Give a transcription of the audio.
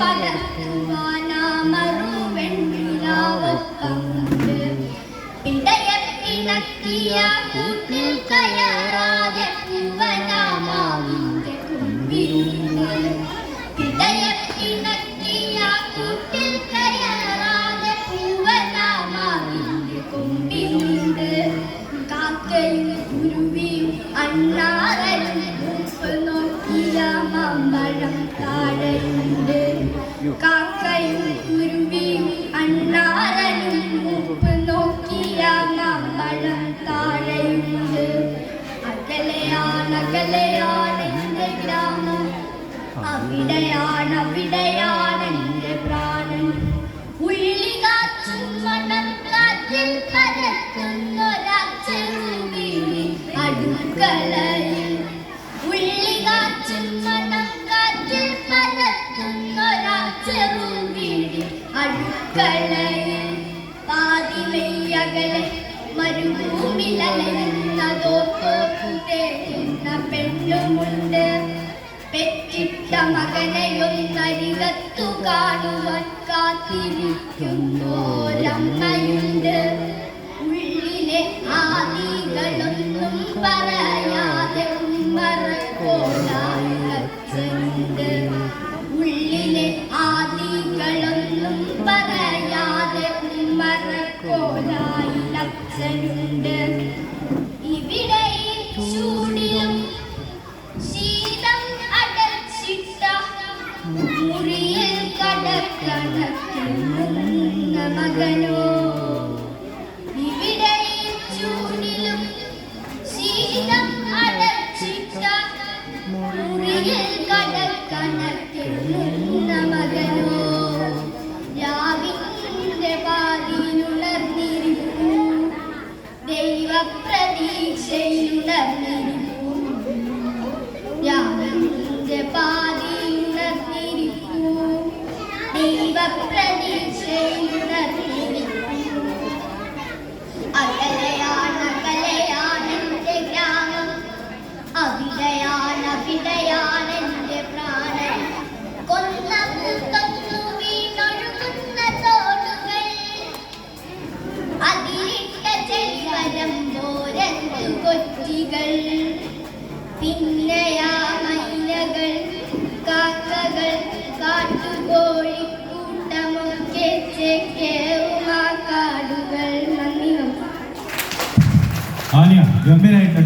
പകർത്തുവാനാമറുവെണ്ണിലാവൊപ്പമുണ്ട് പിടയത്തിണക്കിയ കൂട്ടിൽ കയറാതെ പൂവനാമാവിന്റെ കുമ്പിലുണ്ട് പിടയത്തിണക്കിയ കൂട്ടിൽ കയറാതെ പൂവനാമാവിന്റെ കൊമ്പിലുണ്ട് കാക്കയും കുരുവിയും അണ്ണാറനും മൂപ്പ് നോക്കിയ മമ്പഴം താഴെയുണ്ട് കാക്കയും കുരുവിയും അണ്ണാറനും മൂപ്പ് നോക്കിയ മമ്പഴം താഴെയുണ്ട് അകലെയാണ് എൻ്റെ ഗ്രാമം അവിടെയാണ് എൻ്റെ പ്രാണൻ ഉള്ളികാച്ചും മണക്കാറ്റിൽ പരക്കുന്നൊരാച്ചെറുകിളി അടുക്കളയിൽ ഉള്ളികാച്ചും മണക്കാറ്റിൽ പരക്കുന്നൊരാച്ചെറുകിളി അടുക്കളയിൽ പാതിമയ്യകലെ മരുഭൂമിലലയുന്നതോർത്തോക്കുതേക്കുന്ന പെണ്ണുമുണ്ട് പെറ്റിട്ട മകനെയൊന്നരികത്തു കാണുവാൻ കാത്തിരിക്കുന്നോരമ്മയുണ്ട് ഉള്ളിലെ ആദികളൊന്നും പറയാതെ ഉമ്മറക്കോലായി അച്ഛനുണ്ട് ഉള്ളിലെ ആദികളൊന്നും പറയാതെ ഉമ്മറക്കോലായി അച്ഛനുണ്ട് ഇവിടെ ചൂടിലും ശീതം അടച്ചിട്ട മുറിയിൽ കടക്കണക്കുന്ന മകനോ ഇവിടെ ചൂടിലും ശീതം അടച്ചിട്ട മുറിയിൽ കടക്കണക്കുന്ന മകനോ രാവിന്റെ പാതിയിലുണർന്നിരിക്കൂ ദൈവപ്രതീക്ഷയിലുണർന്നിരിക്കൂ രാവിന്റെ പാതിയിലുണർന്നിരിക്കൂ ദൈവപ്രതീക്ഷയിലുണർന്നിരിക്കൂ അകലെയാണ് എൻ്റെ ഗ്രാമം അവിടെയാണ് എൻ്റെ പ്രാണൻ കൊന്ന പൂത്തൊന്നു വീണൊഴുകുന്ന തോടുകൾ അതിരിട്ട ചെൽവരം പോരന്തു കൊച്ചികൾ പിന്നെയാ മൈനകൾ കാക്കകൾ കാട്ടുകോഴിക്കൂട്ടമൊക്കെ ചേക്കേറുമാ കാടുകൾ. നന്ദി. ഗംഭീരായിട്ട്